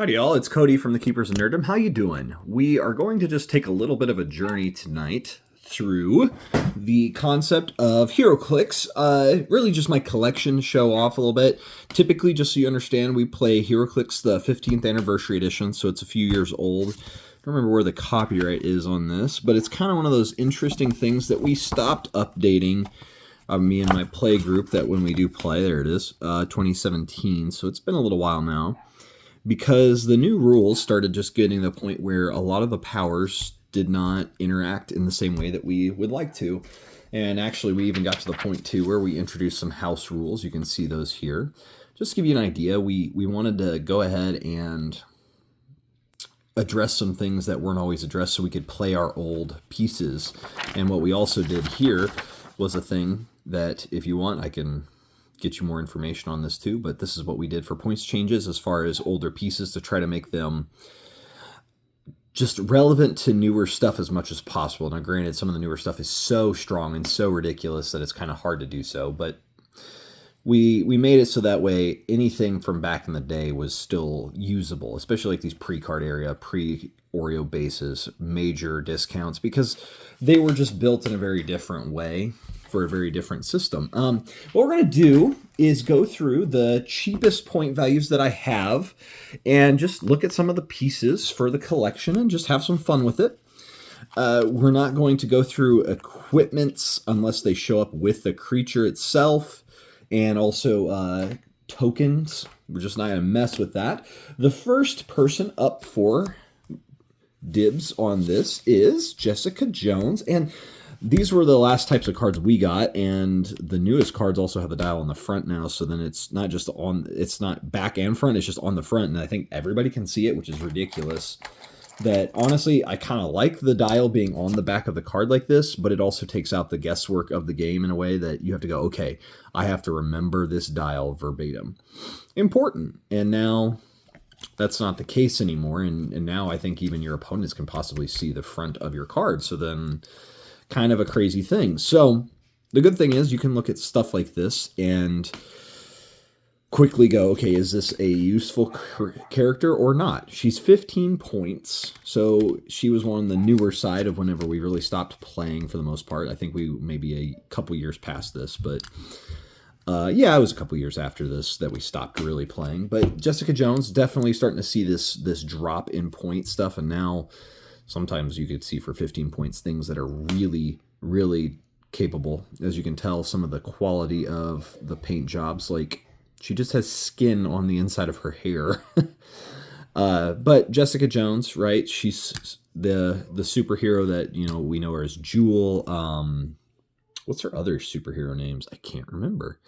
Howdy y'all, it's Cody from the Keepers of Nerddom. How you doing? We are going to just take a little bit of a journey tonight through the concept of Heroclix. Really just my collection, show off a little bit. Typically, just so you understand, we play Heroclix the 15th anniversary edition, so it's a few years old. I don't remember where the copyright is on this, but it's kind of one of those interesting things that we stopped updating, me and my play group, that when we do play, there it is, 2017, so it's been a little while now. Because the new rules started just getting to the point where a lot of the powers did not interact in the same way that we would like to. And actually, we even got to the point, too, where we introduced some house rules. You can see those here. Just to give you an idea, we wanted to go ahead and address some things that weren't always addressed so we could play our old pieces. And what we also did here was a thing that, if you want, I can get you more information on this too, but this is what we did for points changes as far as older pieces to try to make them just relevant to newer stuff as much as possible. Now granted, some of the newer stuff is so strong and so ridiculous that it's kind of hard to do so, but we made it so that way anything from back in the day was still usable, especially like these pre-card area, pre-Oreo bases, major discounts, because they were just built in a very different way for a very different system. What we're going to do is go through the cheapest point values that I have and just look at some of the pieces for the collection and just have some fun with it. We're not going to go through equipments unless they show up with the creature itself, and also tokens. We're just not going to mess with that. The first person up for dibs on this is Jessica Jones, and these were the last types of cards we got, and the newest cards also have the dial on the front now, so then it's not just on, it's not back and front, it's just on the front, and I think everybody can see it, which is ridiculous. That, honestly, I kind of like the dial being on the back of the card like this, but it also takes out the guesswork of the game in a way that you have to go, okay, I have to remember this dial verbatim. Important. And now that's not the case anymore, and now I think even your opponents can possibly see the front of your card, so then kind of a crazy thing. So the good thing is you can look at stuff like this and quickly go, okay, is this a useful character or not? She's 15 points, so she was on the newer side of whenever we really stopped playing for the most part. I think we maybe a couple years past this, but yeah, it was a couple years after this that we stopped really playing. But Jessica Jones, definitely starting to see this drop in point stuff, and now sometimes you could see for 15 points things that are really, really capable. As you can tell, some of the quality of the paint jobs, like she just has skin on the inside of her hair. But Jessica Jones, right? She's the superhero that, you know, we know her as Jewel. What's her other superhero names? I can't remember.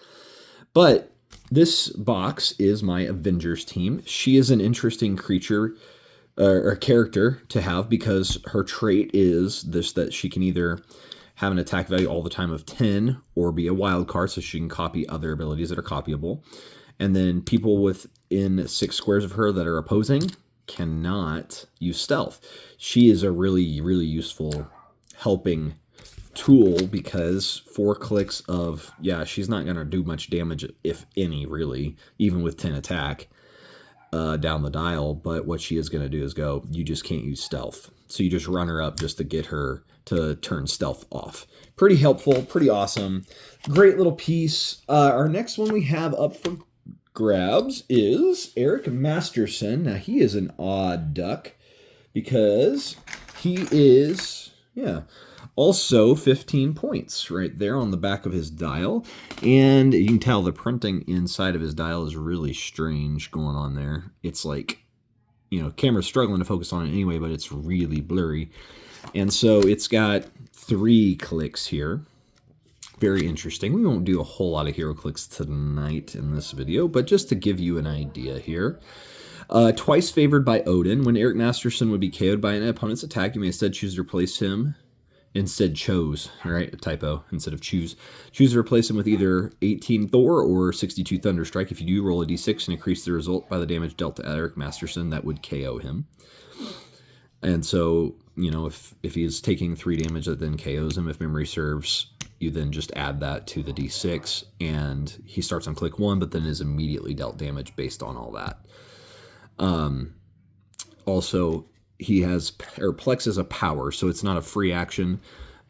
But this box is my Avengers team. She is an interesting creature, or character to have, because her trait is this, that she can either have an attack value all the time of 10 or be a wild card, so she can copy other abilities that are copyable. And then people within 6 squares of her that are opposing cannot use stealth. She is a really, really useful helping tool, because 4 clicks of, yeah, she's not going to do much damage, if any, really, even with 10 attack. Down the dial, but what she is going to do is go, you just can't use stealth. So you just run her up just to get her to turn stealth off. Pretty helpful, pretty awesome. Great little piece. Our next one we have up for grabs is Eric Masterson. Now, he is an odd duck because he is, yeah, also 15 points right there on the back of his dial. And you can tell the printing inside of his dial is really strange going on there. It's like, you know, camera's struggling to focus on it anyway, but it's really blurry. And so it's got 3 clicks here. Very interesting. We won't do a whole lot of Heroclix tonight in this video, but just to give you an idea here. Twice favored by Odin. When Eric Masterson would be KO'd by an opponent's attack, you may instead choose to replace him. Instead chose, right? A typo. Instead of choose. Choose to replace him with either 18 Thor or 62 Thunderstrike. If you do, roll a d6 and increase the result by the damage dealt to Eric Masterson. That would KO him. And so, you know, if he is taking 3 damage, that then KOs him. If memory serves, you then just add that to the d6, and he starts on click 1, but then is immediately dealt damage based on all that. Also, he has Heroclix as a power, so it's not a free action,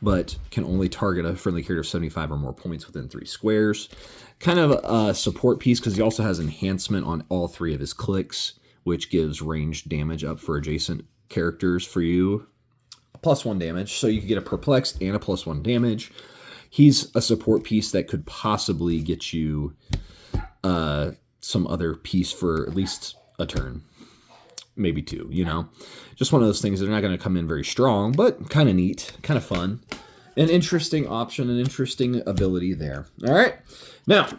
but can only target a friendly character of 75 or more points within 3 squares. Kind of a support piece because he also has enhancement on all 3 of his clicks, which gives ranged damage up for adjacent characters for you. +1 damage, so you can get a perplexed and a +1 damage. He's a support piece that could possibly get you some other piece for at least a turn. Maybe 2, you know? Just one of those things. They're not going to come in very strong, but kind of neat, kind of fun. An interesting option, an interesting ability there. All right. Now,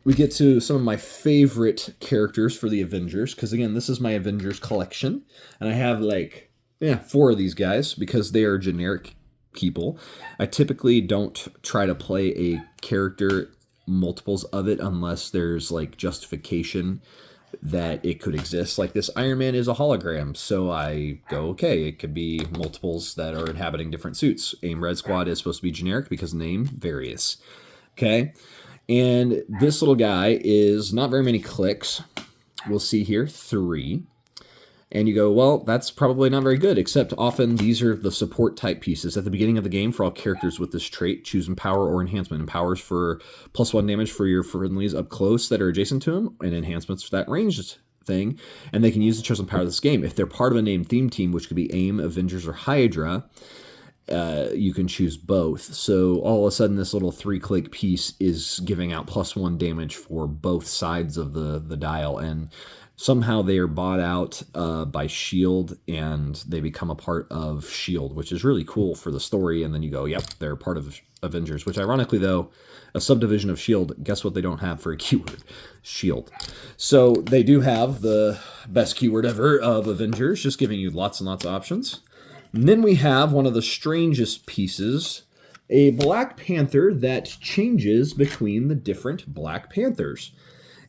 we get to some of my favorite characters for the Avengers, because, again, this is my Avengers collection. And I have, like, 4 of these guys because they are generic people. I typically don't try to play a character multiples of it unless there's, like, justification that it could exist. Like this Iron Man is a hologram, so I go, okay, it could be multiples that are inhabiting different suits. AIM Red Squad is supposed to be generic because name various. Okay, and this little guy is not very many clicks. We'll see here, 3. And you go, well, that's probably not very good, except often these are the support type pieces. At the beginning of the game, for all characters with this trait, choose Empower or Enhancement. Empowers for +1 damage for your friendlies up close that are adjacent to them, and enhancements for that ranged thing. And they can use the chosen power of this game. If they're part of a named theme team, which could be AIM, Avengers, or Hydra, you can choose both. So all of a sudden, this little 3-click piece is giving out +1 damage for both sides of the dial, and somehow they are bought out by S.H.I.E.L.D. and they become a part of S.H.I.E.L.D., which is really cool for the story. And then you go, yep, they're part of Avengers, which ironically, though, a subdivision of S.H.I.E.L.D., guess what they don't have for a keyword? S.H.I.E.L.D. So they do have the best keyword ever of Avengers, just giving you lots and lots of options. And then we have one of the strangest pieces, a Black Panther that changes between the different Black Panthers.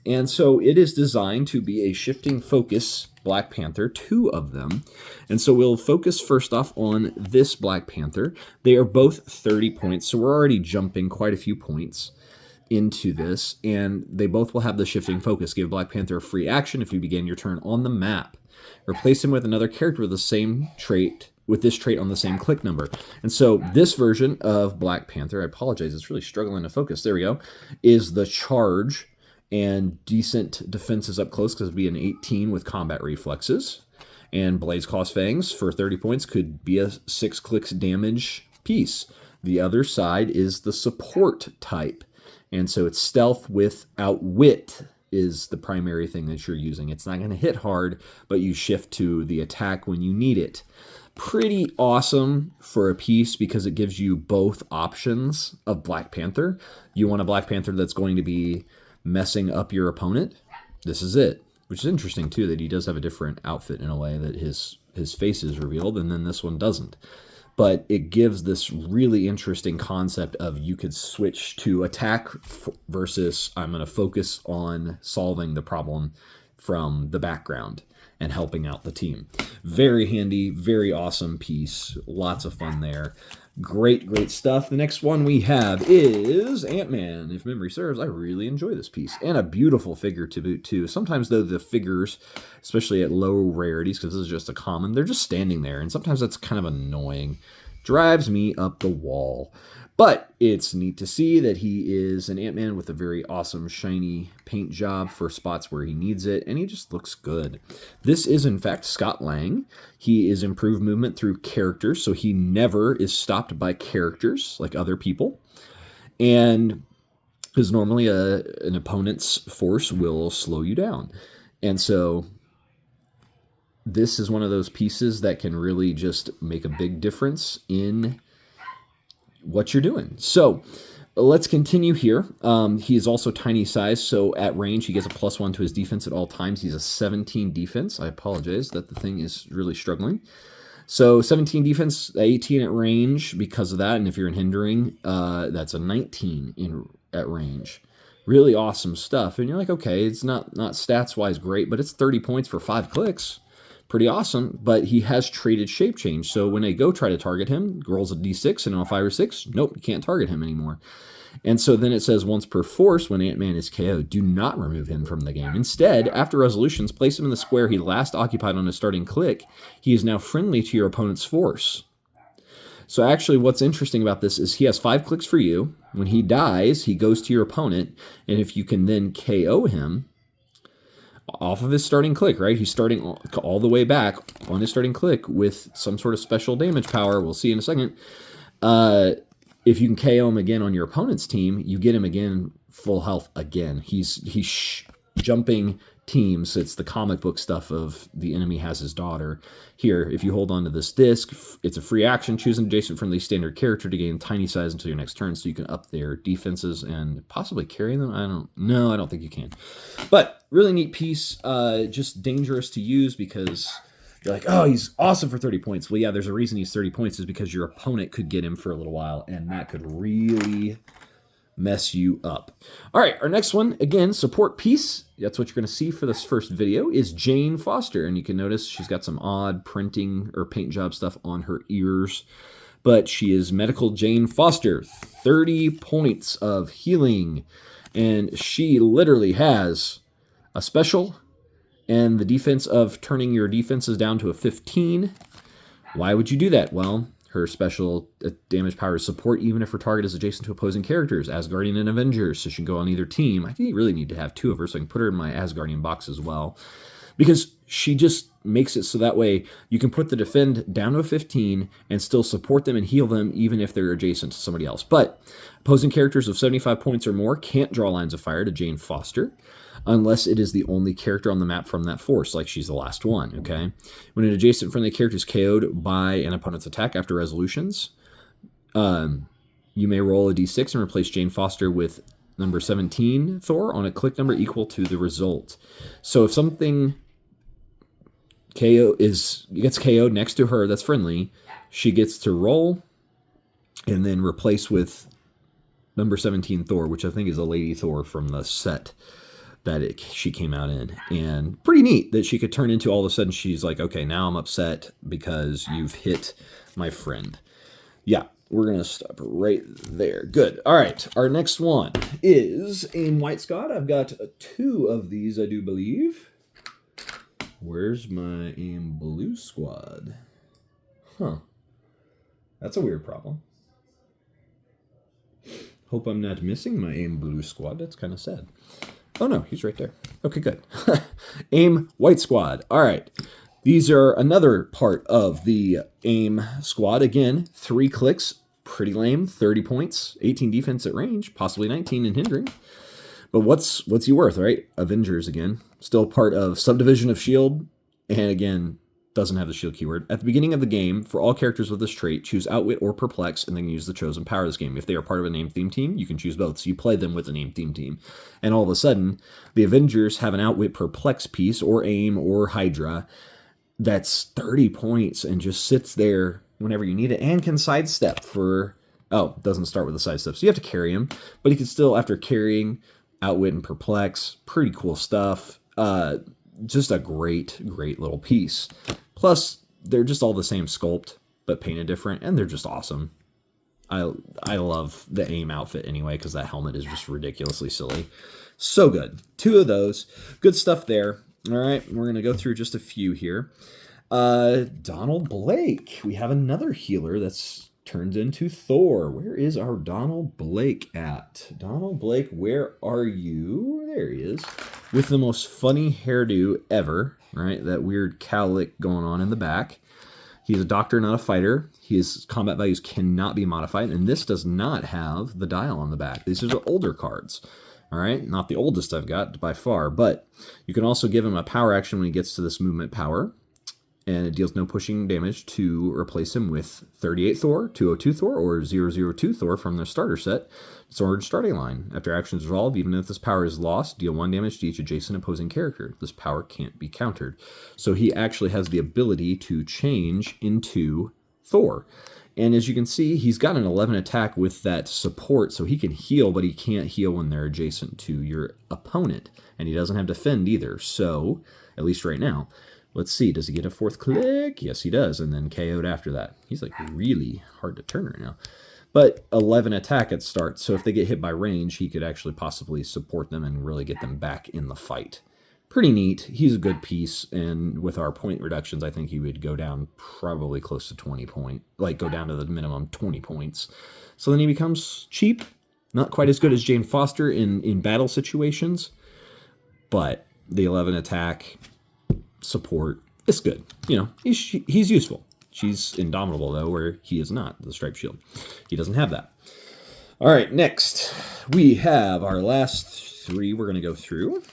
And so it is designed to be a shifting focus Black Panther, 2 of them. And so we'll focus first off on this Black Panther. They are both 30 points, so we're already jumping quite a few points into this. And they both will have the shifting focus. Give Black Panther a free action if you begin your turn on the map. Replace him with another character with the same trait, with this trait on the same click number. And so this version of Black Panther, I apologize, it's really struggling to focus. There we go, is the charge and decent defenses up close because it'd be an 18 with combat reflexes. And Blade's Claw's Fangs for 30 points could be a 6 clicks damage piece. The other side is the support type. And so it's stealth with outwit is the primary thing that you're using. It's not going to hit hard, but you shift to the attack when you need it. Pretty awesome for a piece because it gives you both options of Black Panther. You want a Black Panther that's going to be messing up your opponent, this is it. Which is interesting too, that he does have a different outfit in a way that his face is revealed, and then this one doesn't. But it gives this really interesting concept of you could switch to attack versus I'm going to focus on solving the problem from the background and helping out the team. Very handy, very awesome piece. Lots of fun there. Great, great stuff. The next one we have is Ant-Man. If memory serves, I really enjoy this piece. And a beautiful figure to boot, too. Sometimes, though, the figures, especially at low rarities, because this is just a common, they're just standing there. And sometimes that's kind of annoying. Drives me up the wall. But it's neat to see that he is an Ant-Man with a very awesome shiny paint job for spots where he needs it, and he just looks good. This is, in fact, Scott Lang. He is improved movement through characters, so he never is stopped by characters like other people. And because normally an opponent's force will slow you down. And so this is one of those pieces that can really just make a big difference in what you're doing. So let's continue here. He is also tiny size, so at range he gets a +1 to his defense at all times. He's a 17 defense. I apologize that the thing is really struggling. So 17 defense, 18 at range because of that, and if you're in hindering, that's a 19 at range. Really awesome stuff. And you're like, okay, it's not stats-wise great, but it's 30 points for 5 clicks. Pretty awesome, but he has traded shape change. So when they go try to target him, rolls a d6, and on a 5 or 6, nope, you can't target him anymore. And so then it says once per force, when Ant-Man is KO'd, do not remove him from the game. Instead, after resolutions, place him in the square he last occupied on his starting click. He is now friendly to your opponent's force. So actually what's interesting about this is he has 5 clicks for you. When he dies, he goes to your opponent, and if you can then KO him off of his starting click, right? He's starting all the way back on his starting click with some sort of special damage power. We'll see in a second. If you can KO him again on your opponent's team, you get him again full health again. He's jumping teams. It's the comic book stuff of the enemy has his daughter. Here, if you hold on to this disc, it's a free action. Choose an adjacent friendly standard character to gain tiny size until your next turn, so you can up their defenses and possibly carry them. I don't think you can. But really neat piece. Just dangerous to use because you're like, oh, he's awesome for 30 points. Well, yeah, there's a reason he's 30 points is because your opponent could get him for a little while, and that could really mess you up. All right, our next one, again, support piece. That's what you're going to see for this first video is Jane Foster. And you can notice she's got some odd printing or paint job stuff on her ears. But she is Medical Jane Foster, 30 points of healing. And she literally has a special and the defense of turning your defenses down to a 15. Why would you do that? Well, her special damage power is support even if her target is adjacent to opposing characters, Asgardian and Avengers, so she can go on either team. I think you really need to have 2 of her, so I can put her in my Asgardian box as well. Because she just makes it so that way you can put the defend down to a 15 and still support them and heal them even if they're adjacent to somebody else. But opposing characters of 75 points or more can't draw lines of fire to Jane Foster unless it is the only character on the map from that force, like she's the last one, okay? When an adjacent friendly character is KO'd by an opponent's attack after resolutions, you may roll a d6 and replace Jane Foster with number 17 Thor on a click number equal to the result. So if something gets KO'd next to her that's friendly, she gets to roll and then replace with number 17 Thor, which I think is a Lady Thor from the set that she came out in. And pretty neat that she could turn into, all of a sudden she's like, okay, now I'm upset because you've hit my friend. Yeah, we're going to stop right there. Good. All right, our next one is AIM White Squad. I've got 2 of these, I do believe. Where's my AIM Blue Squad? Huh. That's a weird problem. Hope I'm not missing my AIM Blue Squad. That's kind of sad. Oh, no, he's right there. Okay, good. AIM White Squad. All right. These are another part of the AIM squad. Again, 3 clicks. Pretty lame. 30 points. 18 defense at range. Possibly 19 in hindering. But what's he worth, right? Avengers, again. Still part of Subdivision of S.H.I.E.L.D. And again, doesn't have the shield keyword. At the beginning of the game, for all characters with this trait, choose Outwit or Perplex, and then use the chosen power of this game. If they are part of a named theme team, you can choose both. So you play them with a named theme team. And all of a sudden, the Avengers have an Outwit Perplex piece, or AIM, or Hydra, that's 30 points and just sits there whenever you need it, and can sidestep for... Oh, doesn't start with a sidestep, so you have to carry him. But he can still, after carrying Outwit and Perplex, pretty cool stuff. Just a great little piece. Plus, they're just all the same sculpt, but painted different, and they're just awesome. I love the AIM outfit anyway, because that helmet is just ridiculously silly. So good. 2 of those. Good stuff there. All right, we're going to go through just a few here. Donald Blake. We have another healer that's turned into Thor. Where is our Donald Blake at? Donald Blake, where are you? There he is. With the most funny hairdo ever, right? That weird cowlick going on in the back. He's a doctor, not a fighter. His combat values cannot be modified, and this does not have the dial on the back. These are older cards. All right, not the oldest I've got by far, but you can also give him a power action when he gets to this movement power, and it deals no pushing damage to replace him with 38 Thor, 202 Thor, or 002 Thor from their starter set. It's an orange starting line. After actions resolve, even if this power is lost, deal 1 damage to each adjacent opposing character. This power can't be countered. So he actually has the ability to change into Thor. And as you can see, he's got an 11 attack with that support, so he can heal, but he can't heal when they're adjacent to your opponent. And he doesn't have defend either, so, at least right now. Let's see, does he get a 4th click? Yes, he does, and then KO'd after that. He's like really hard to turn right now. But 11 attack at start, so if they get hit by range, he could actually possibly support them and really get them back in the fight. Pretty neat. He's a good piece, and with our point reductions, I think he would go down probably close to 20 points, like go down to the minimum 20 points. So then he becomes cheap, not quite as good as Jane Foster in battle situations, but the 11 attack support is good. You know, he's useful. She's indomitable, though, where he is not, the Striped Shield. He doesn't have that. All right, next, we have our last 3 we're going to go through.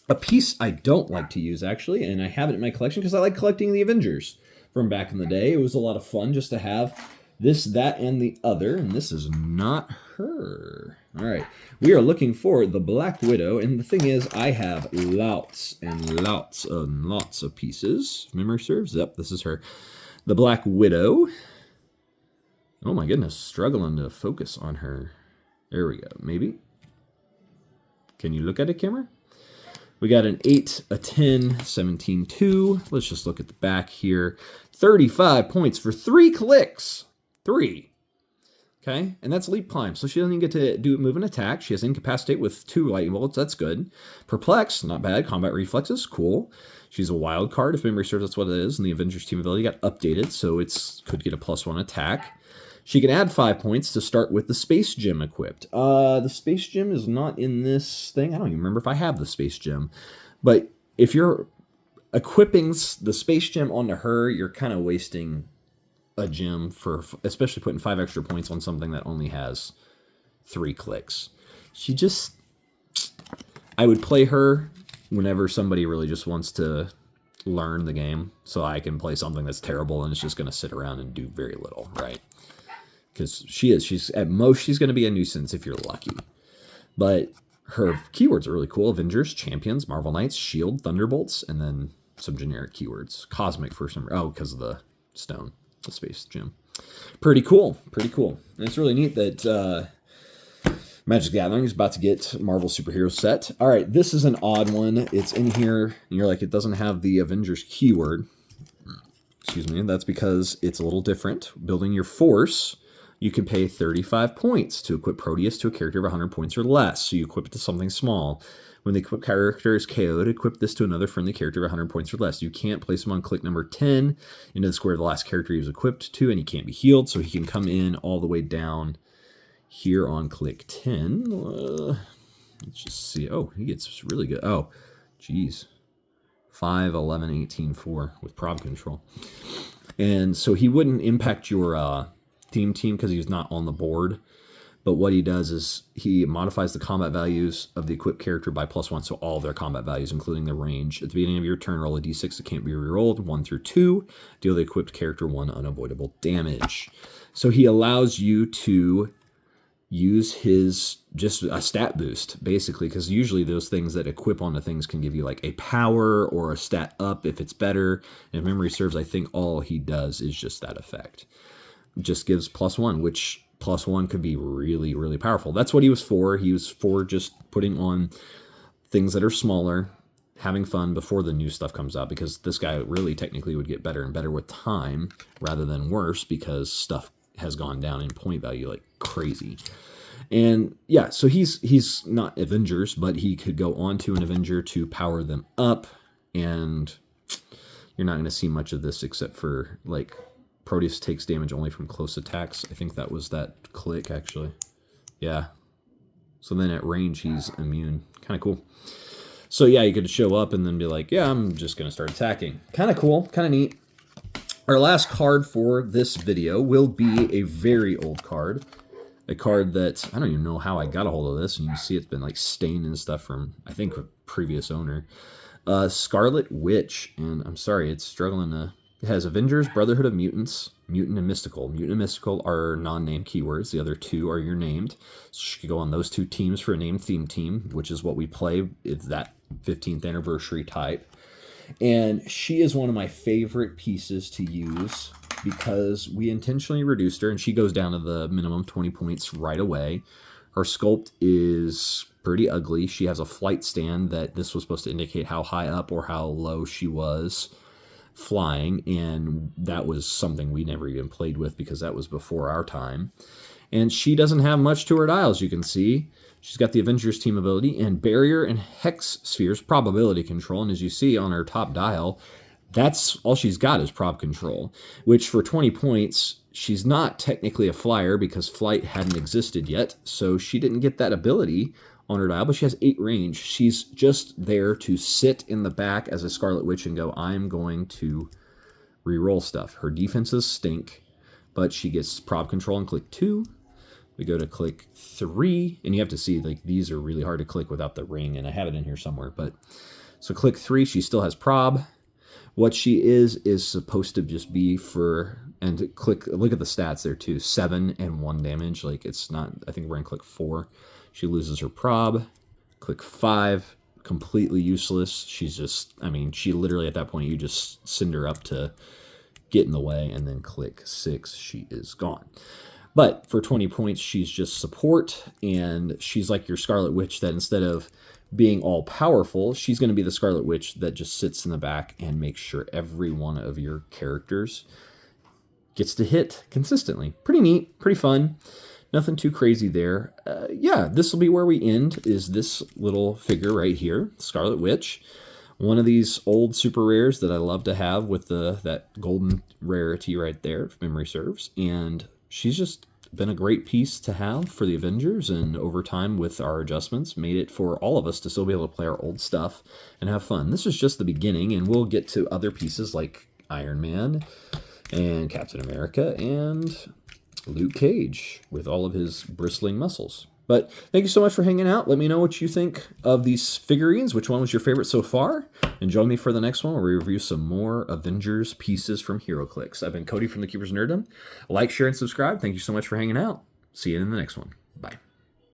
A piece I don't like to use, actually, and I have it in my collection because I like collecting the Avengers from back in the day. It was a lot of fun just to have this, that, and the other, and this is not her. All right, we are looking for the Black Widow, and the thing is, I have lots and lots and lots of pieces. Memory serves? Yep, this is her. The Black Widow. Oh my goodness, struggling to focus on her. There we go, maybe. Can you look at it, camera? We got an 8, a 10, 17, 2. Let's just look at the back here. 35 points for 3 clicks. 3. Okay, and that's leap climb. So she doesn't even get to do move and attack. She has incapacitate with 2 lightning bolts. That's good. Perplex, not bad. Combat reflexes, cool. She's a wild card. If memory serves, that's what it is. And the Avengers team ability got updated, so it's could get a +1 attack. She can add 5 points to start with the Space Gem equipped. The Space Gem is not in this thing. I don't even remember if I have the Space Gem. But if you're equipping the Space Gem onto her, you're kind of wasting a gem for, especially putting 5 extra points on something that only has 3 clicks. She just, I would play her whenever somebody really just wants to learn the game, so I can play something that's terrible and it's just going to sit around and do very little, right? Because she's at most, she's going to be a nuisance if you're lucky. But her keywords are really cool. Avengers, Champions, Marvel Knights, Shield, Thunderbolts, and then some generic keywords. Cosmic for some, oh, because of the stone, the Space Gem. Pretty cool, pretty cool. And it's really neat that Magic the Gathering is about to get Marvel Superhero set. All right, this is an odd one. It's in here, and you're like, it doesn't have the Avengers keyword. Excuse me, that's because it's a little different. Building your force, you can pay 35 points to equip Proteus to a character of 100 points or less. So you equip it to something small. When the equipped character is KO'd, equip this to another friendly character of 100 points or less. You can't place him on click number 10 into the square of the last character he was equipped to, and he can't be healed, so he can come in all the way down here on click 10. Let's just see. Oh, he gets really good. Oh, geez. 5, 11, 18, 4 with prob control. And so he wouldn't impact your team because he's not on the board. But what he does is he modifies the combat values of the equipped character by +1, so all their combat values, including the range. At the beginning of your turn, roll a d6 that can't be rerolled, 1 through 2. Deal the equipped character 1 unavoidable damage. So he allows you to use his, just a stat boost, basically, because usually those things that equip onto things can give you like a power or a stat up if it's better. And if memory serves, I think all he does is just that effect. Just gives +1, which +1 could be really, really powerful. That's what he was for. He was for just putting on things that are smaller, having fun before the new stuff comes out, because this guy really technically would get better and better with time rather than worse, because stuff has gone down in point value like crazy. And yeah, so he's not Avengers, but he could go on to an Avenger to power them up, and you're not going to see much of this except for like Proteus takes damage only from close attacks. I think that was that click, actually. Yeah. So then at range, he's immune. Kind of cool. So yeah, you could show up and then be like, yeah, I'm just going to start attacking. Kind of cool. Kind of neat. Our last card for this video will be a very old card. A card that, I don't even know how I got a hold of this. And you can see it's been like stained and stuff from, I think, a previous owner. Scarlet Witch. And I'm sorry, it's struggling to... It has Avengers, Brotherhood of Mutants, Mutant, and Mystical. Mutant and Mystical are non-named keywords. The other 2 are your named. So you could go on those 2 teams for a named theme team, which is what we play. It's that 15th anniversary type. And she is one of my favorite pieces to use because we intentionally reduced her, and she goes down to the minimum 20 points right away. Her sculpt is pretty ugly. She has a flight stand that this was supposed to indicate how high up or how low she was flying, and that was something we never even played with because that was before our time. And she doesn't have much to her dials, you can see. She's got the Avengers team ability and barrier and hex spheres probability control, and as you see on her top dial, that's all she's got is prob control, which for 20 points, she's not technically a flyer because flight hadn't existed yet, so she didn't get that ability on her dial, but she has 8 range. She's just there to sit in the back as a Scarlet Witch and go, I'm going to re-roll stuff. Her defenses stink, but she gets prob control and click 2. We go to click 3, and you have to see, like, these are really hard to click without the ring, and I have it in here somewhere, but so click 3, she still has prob. What she is supposed to just be for, and click, look at the stats there too, 7 and 1 damage. Like, it's not, I think we're in click 4. She loses her prob. Click 5, completely useless. She's just, I mean, she literally at that point, you just send her up to get in the way, and then click 6, she is gone. But for 20 points, she's just support, and she's like your Scarlet Witch that instead of being all powerful, she's going to be the Scarlet Witch that just sits in the back and makes sure every one of your characters gets to hit consistently. Pretty neat, pretty fun. Nothing too crazy there. Yeah, this will be where we end, is this little figure right here, Scarlet Witch. One of these old super rares that I love to have with that golden rarity right there, if memory serves. And she's just been a great piece to have for the Avengers, and over time with our adjustments made it for all of us to still be able to play our old stuff and have fun. This is just the beginning, and we'll get to other pieces like Iron Man and Captain America and Luke Cage with all of his bristling muscles. But thank you so much for hanging out. Let me know what you think of these figurines. Which one was your favorite so far? And join me for the next one where we review some more Avengers pieces from Heroclix. I've been Cody from the Keepers of Nerddom. Like, share, and subscribe. Thank you so much for hanging out. See you in the next one. Bye.